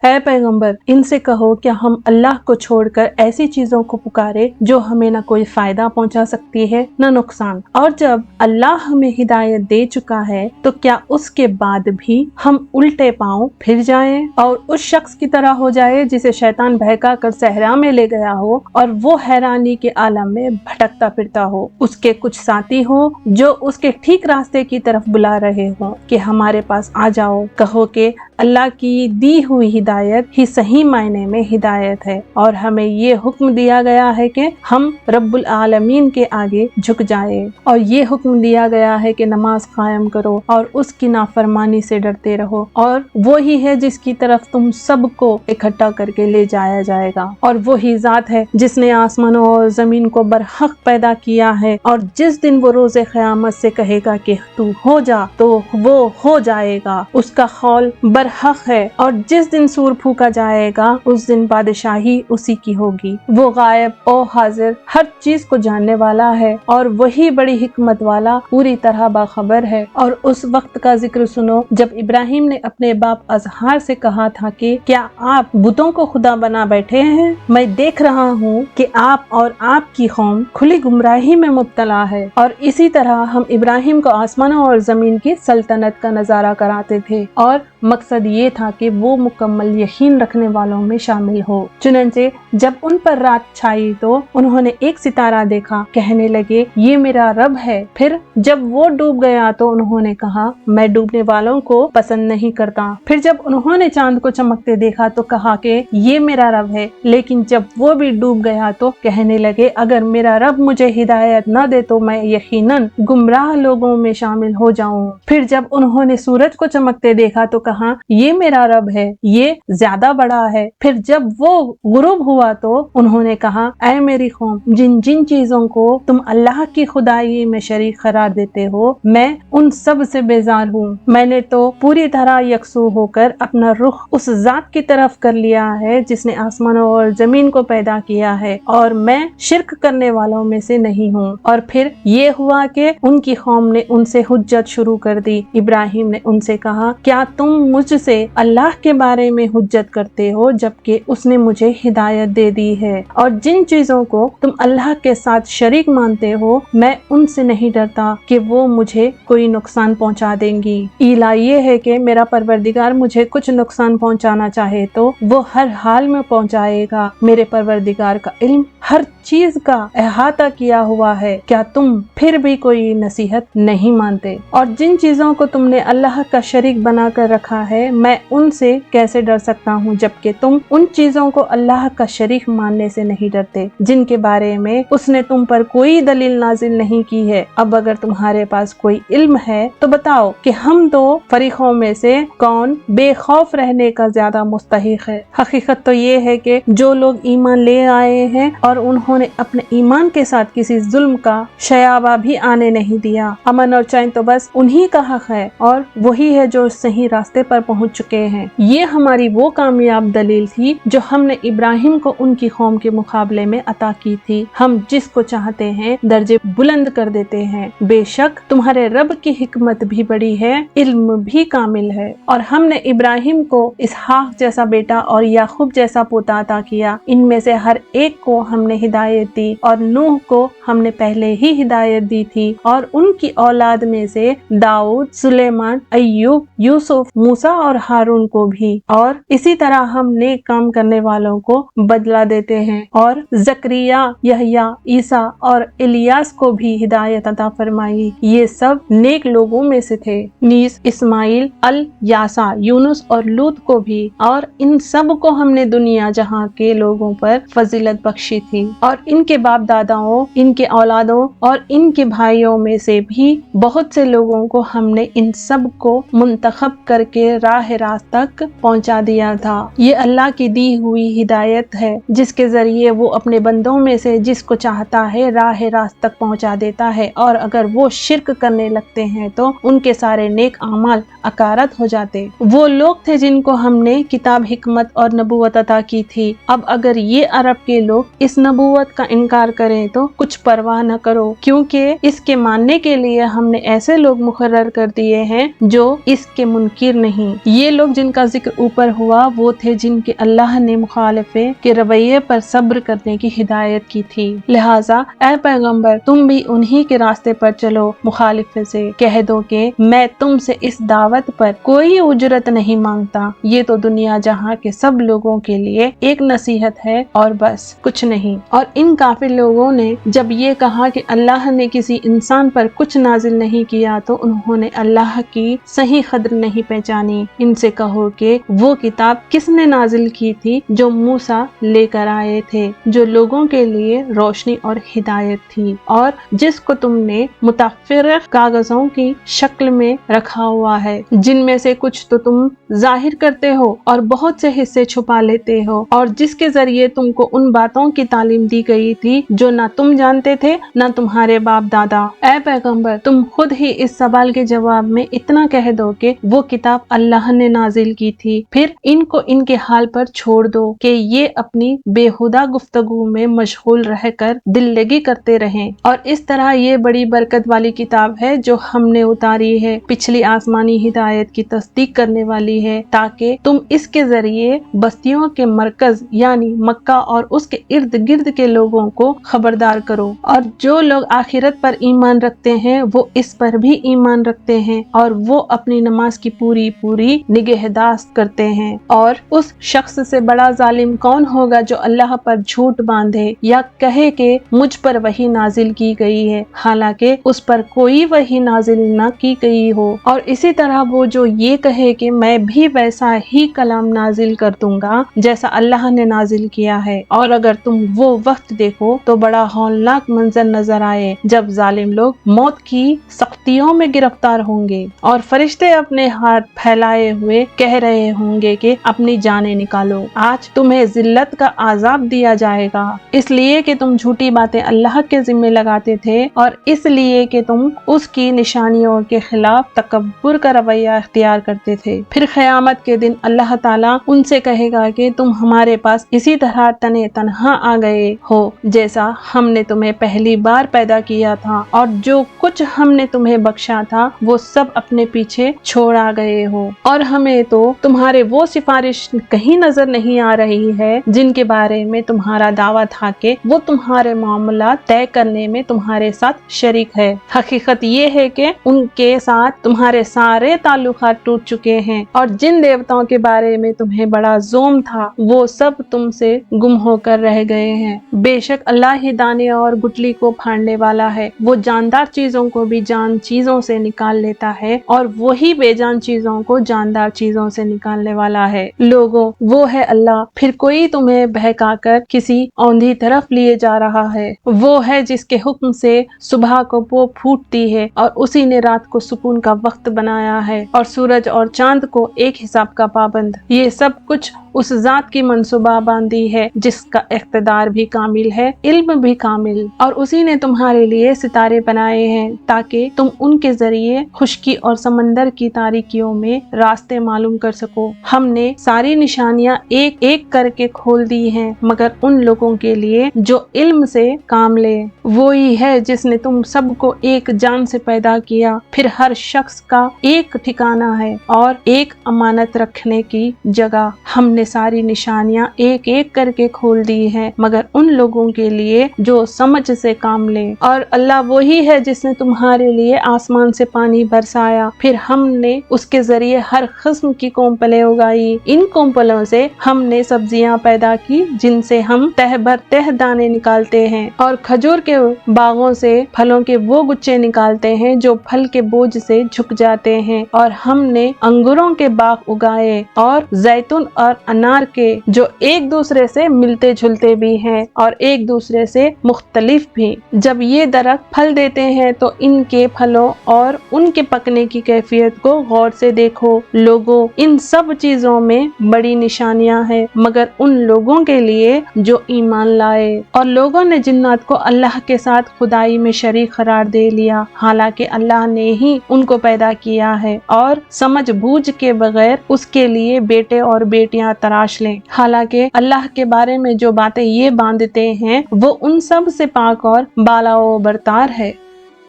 اے پیغمبر ان سے کہو کہ ہم اللہ کو چھوڑ کر ایسی چیزوں کو پکارے جو ہمیں نہ کوئی فائدہ پہنچا سکتی ہے نہ نقصان، اور جب اللہ ہمیں ہدایت دے چکا ہے تو کیا اس کے بعد بھی ہم الٹے پاؤں پھر جائیں اور اس شخص کی طرح ہو جائے جسے شیطان بہکا کر صحرا میں لے گیا ہو اور وہ حیرانی کے عالم میں بھٹکتا پھرتا ہو، اس کے کچھ ساتھی ہو جو اس کے ٹھیک راستے کی طرف بلا رہے ہوں کہ ہمارے پاس آ جاؤ۔ کہو کہ اللہ کی دی ہوئی ہدایت ہی صحیح معنی میں ہدایت ہے، اور ہمیں یہ حکم دیا گیا ہے کہ ہم رب العالمین کے آگے جھک جائیں، اور یہ حکم دیا گیا ہے کہ نماز قائم کرو اور اس کی نافرمانی سے ڈرتے رہو، اور وہی ہے جس کی طرف تم سب کو اکٹھا کر کے لے جایا جائے گا، اور وہی ذات ہے جس نے آسمانوں اور زمین کو برحق پیدا کیا ہے، اور جس دن وہ روز قیامت سے کہے گا کہ تو ہو جا تو وہ ہو جائے گا، اس کا قول برحق ہے، اور جس دن سور پھونکا جائے گا اس دن بادشاہی اسی کی ہوگی۔ وہ غائب و حاضر ہر چیز کو جاننے والا ہے، اور وہی بڑی حکمت والا پوری طرح باخبر ہے۔ اور اس وقت کا ذکر سنو جب ابراہیم نے اپنے باپ ازہار سے کہا تھا کہ کیا آپ بتوں کو خدا بنا بیٹھے ہیں؟ میں دیکھ رہا ہوں کہ آپ اور آپ کی قوم کھلی گمراہی میں مبتلا ہے۔ اور اسی طرح ہم ابراہیم کو آسمانوں اور زمین کی سلطنت کا نظارہ کراتے تھے، اور مقصد یہ تھا کہ وہ مکمل یقین رکھنے والوں میں شامل ہو۔ چنانچہ جب ان پر رات چھائی تو انہوں نے ایک ستارہ دیکھا، کہنے لگے یہ میرا رب ہے۔ پھر جب وہ ڈوب گیا تو انہوں نے کہا میں ڈوبنے والوں کو پسند نہیں کرتا۔ پھر جب انہوں نے چاند کو چمکتے دیکھا تو کہا کہ یہ میرا رب ہے، لیکن جب وہ بھی ڈوب گیا تو کہنے لگے اگر میرا رب مجھے ہدایت نہ دے تو میں یقیناً گمراہ لوگوں میں شامل ہو جاؤں۔ پھر جب انہوں نے سورج کو چمکتے دیکھا تو کہا یہ میرا رب ہے، یہ زیادہ بڑا ہے۔ پھر جب وہ غروب ہوا تو انہوں نے کہا اے میری قوم، جن جن چیزوں کو تم اللہ کی خدائی میں شریک قرار دیتے ہو میں ان سب سے بیزار ہوں۔ میں نے تو پوری طرح یکسو ہو کر اپنا رخ اس ذات کی طرف کر لیا ہے جس نے آسمانوں اور زمین کو پیدا کیا ہے، اور میں شرک کرنے والوں میں سے نہیں ہوں۔ اور پھر یہ ہوا کہ ان کی قوم نے ان سے حجت شروع کر دی۔ ابراہیم نے ان سے کہا کیا تم مجھ سے اللہ کے بارے میں حجت کرتے ہو جبکہ اس نے مجھے ہدایت دے دی ہے، اور جن چیزوں کو تم اللہ کے ساتھ شریک مانتے ہو میں ان سے نہیں ڈرتا کہ وہ مجھے کوئی نقصان پہنچا دیں گی۔ ایلا یہ ہے کہ میرا پروردگار مجھے کچھ نقصان پہنچانا چاہے تو وہ ہر حال میں پہنچائے گا۔ میرے پروردگار کا علم ہر چیز کا احاطہ کیا ہوا ہے، کیا تم پھر بھی کوئی نصیحت نہیں مانتے؟ اور جن چیزوں کو تم نے اللہ کا شریک بنا کر رکھا ہے میں ان سے کیسے ڈر سکتا ہوں جبکہ تم ان چیزوں کو اللہ کا شریک ماننے سے نہیں ڈرتے جن کے بارے میں اس نے تم پر کوئی دلیل نازل نہیں کی ہے۔ اب اگر تمہارے پاس کوئی علم ہے تو بتاؤ کہ ہم دو فریقوں میں سے کون بے خوف رہنے کا زیادہ مستحق ہے۔ حقیقت تو یہ ہے کہ جو لوگ ایمان لے آئے ہیں اور انہوں نے اپنے ایمان کے ساتھ کسی ظلم کا شیابہ بھی آنے نہیں دیا، امن اور چین تو بس انہی کا حق ہے، اور وہی ہے جو صحیح راستے پر پہنچ چکے ہیں۔ یہ ہماری وہ کامیاب دلیل تھی جو ہم نے ابراہیم کو ان کی قوم کے مقابلے میں عطا کی تھی۔ ہم جس کو چاہتے ہیں درجے بلند کر دیتے ہیں۔ بے شک تمہارے رب کی حکمت بھی بڑی ہے، علم بھی کامل ہے۔ اور ہم نے ابراہیم کو اسحاق جیسا بیٹا اور یعقوب جیسا پوتا عطا کیا۔ ان میں سے ہر ایک کو ہم نے ہدایت دی، اور نوح کو ہم نے پہلے ہی ہدایت دی تھی، اور ان کی اولاد میں سے داؤد، سلیمان، ایوب، یوسف، موسیٰ اور ہارون کو بھی، اور اسی طرح ہم نیک کام کرنے والوں کو بدلہ دیتے ہیں، اور زکریا، یحییٰ، عیسیٰ اور الیاس کو بھی ہدایت عطا فرمائی، یہ سب نیک لوگوں میں سے تھے۔ نیز اسماعیل، الیاسع، یونس اور لوط کو بھی، اور ان سب کو ہم نے دنیا جہاں کے لوگوں پر فضیلت بخشی تھی، اور ان کے باپ داداؤں، ان کے اولادوں اور ان کے بھائیوں میں سے بھی بہت سے لوگوں کو ہم نے ان سب کو منتخب کر کے راہ راست تک پہنچا دیا تھا۔ یہ اللہ کی دی ہوئی ہدایت ہے جس کے ذریعے وہ اپنے بندوں میں سے جس کو چاہتا ہے راہ راست تک پہنچا دیتا ہے، اور اگر وہ شرک کرنے لگتے ہیں تو ان کے سارے نیک اعمال اکارت ہو جاتے۔ وہ لوگ تھے جن کو ہم نے کتاب، حکمت اور نبوت عطا کی تھی۔ اب اگر یہ عرب کے لوگ اس नबूवत का इनकार करें तो कुछ परवाह न करो, क्योंकि इसके मानने के लिए हमने ऐसे लोग मुकर्रर कर दिए हैं जो इसके मुनकिर नहीं। ये लोग जिनका जिक्र ऊपर हुआ वो थे जिनके अल्लाह ने मुखालिफे के रवैये पर सब्र करने की हिदायत की थी। लिहाजा ऐ पैगंबर तुम भी उन्हीं के रास्ते पर चलो। मुखालिफे से कह दो कि मैं तुमसे इस दावत पर कोई उजरत नहीं मांगता, ये तो दुनिया जहां के सब लोगों के लिए एक नसीहत है और बस कुछ नहीं। और इन काफिर लोगों ने जब ये कहा कि अल्लाह ने किसी इंसान पर कुछ नाजिल नहीं किया तो उन्होंने अल्लाह की सही कद्र नहीं पहचानी। इनसे कहो कि वो किताब किसने नाजिल की थी जो मूसा लेकर आए थे, जो लोगों के लिए रोशनी और हिदायत थी, और जिसको तुमने मुतफ़र्रिक़ कागजों की शक्ल में रखा हुआ है, जिनमें से कुछ तो तुम जाहिर करते हो और बहुत से हिस्से छुपा लेते हो, और जिसके जरिए तुमको उन बातों की तालीम दी गई थी जो ना तुम जानते थे ना तुम्हारे बाप दादा। ऐ पैगंबर तुम खुद ही इस सवाल के जवाब में इतना कह दो कि वो किताब अल्लाह ने नाजिल की थी, फिर इनको इनके हाल पर छोड़ दो कि ये अपनी बेहुदा गुफ्तगू में मशगूल रहकर दिल लगी करते रहें। और इस तरह ये बड़ी बरकत वाली किताब है जो हमने उतारी है, पिछली आसमानी हिदायत की तस्दीक करने वाली है, ताकि तुम इसके जरिए बस्तियों के मरकज यानी मक्का और उसके इर्द गिर्द के लोगों को खबरदार करो। और जो लोग आखिरत पर ईमान रखते हैं वो इस पर भी ईमान रखते हैं, और वो अपनी नमाज की पूरी पूरी निगहदाश्त करते हैं। और उस शख्स से बड़ा जालिम कौन होगा जो अल्लाह पर झूठ बांधे या कहे कि मुझ पर वही नाजिल की गई है, हालांकि उस पर कोई वही नाजिल न की गई हो। और इसी तरह वो जो ये कहे कि मैं भी वैसा ही कलाम नाजिल कर दूंगा जैसा अल्लाह ने नाजिल किया है। और अगर तुम वो वक्त देखो तो बड़ा हौलनाक मंजर नजर आए जब जालिम लोग मौत की सख्तियों में गिरफ्तार होंगे और फरिश्ते अपने हाथ फैलाए हुए कह रहे होंगे कि अपनी जानें निकालो, आज तुम्हें जिल्लत का आजाब दिया जाएगा, इसलिए कि तुम झूठी बातें अल्लाह के जिम्मे लगाते थे और इसलिए कि तुम उसकी निशानियों के खिलाफ तकब्बुर का रवैया इख्तियार करते थे। फिर क़यामत के दिन अल्लाह ताला उनसे कहेगा कि तुम हमारे पास इसी तरह तने तन्हा आ गए हो जैसा हमने तुम्हें पहली बार पैदा किया था, और जो कुछ हमने तुम्हें बख्शा था वो सब अपने पीछे छोड़ आ गए हो, और हमें तो तुम्हारे वो सिफारिश कहीं नजर नहीं आ रही है जिनके बारे में तुम्हारा दावा था कि वो तुम्हारे मामला तय करने में तुम्हारे साथ शरीक है। हकीकत ये है कि उनके साथ तुम्हारे सारे ताल्लुकात टूट चुके हैं, और जिन देवताओं के बारे में तुम्हें बड़ा जोम था वो सब तुमसे गुम होकर रह गए हैं। बेशक अल्लाह ही दाने और गुठली को फाड़ने वाला है, वो जानदार चीजों को भी जान चीजों से निकाल लेता है और वही बेजान चीजों को जानदार चीजों से निकालने वाला है। लोगों वो है अल्लाह, फिर कोई तुम्हें बहकाकर किसी औंधी तरफ लिए जा रहा है। वो है जिसके हुक्म से सुबह को वो फूटती है और उसी ने रात को सुकून का वक्त बनाया है और सूरज और चांद को एक हिसाब का पाबंद। ये सब कुछ उस जात की मनसूबा बांदी है जिसका इख्तिदार भी कामिल है, इल्म भी कामिल, और उसी ने तुम्हारे लिए सितारे बनाए हैं ताकि तुम उनके जरिए खुश्की और समंदर की तारीकियों में रास्ते मालूम कर सको। हमने सारी निशानियां एक एक करके खोल दी हैं मगर उन लोगों के लिए जो इल्म से काम ले। वो ही है जिसने तुम सबको एक जान से पैदा किया, फिर हर शख्स का एक ठिकाना है और एक अमानत रखने की जगह। हमने सारी निशानियां एक एक करके खोल दी है मगर उन लोगों के लिए जो समझ से काम ले। और अल्लाह वही है जिसने तुम्हारे लिए आसमान से पानी बरसाया, फिर हमने उसके जरिए हर किस्म की कोंपलें उगाई। इन कोंपलों से हमने सब्जियां पैदा की जिनसे हम तह भर तह दाने निकालते हैं, और खजूर के बागों से फलों के वो गुच्छे निकालते हैं जो फल के बोझ से झुक जाते हैं। और हमने अंगूरों के बाग उगाए और जैतून और अनार के जो एक दूसरे से मिलते जुलते भी हैं और एक दूसरे से मुख्तलिफ भी। जब ये दरख्त फल देते हैं तो इनके फलों और उनके पकने की कैफियत को गौर से देखो। लोगों, इन सब चीजों में बड़ी निशानियां हैं मगर उन लोगों के लिए जो ईमान लाए। और लोगों ने जिन्नात को अल्लाह के साथ खुदाई में शरीक करार दे लिया, हालांकि अल्लाह ने ही उनको पैदा किया है और समझ बूझ के बगैर उसके लिए बेटे और बेटियां तराश लें। हालांकि अल्लाह के बारे में जो बातें ये बांधते हैं वो उन सब से पाक और बाला व बरतार है।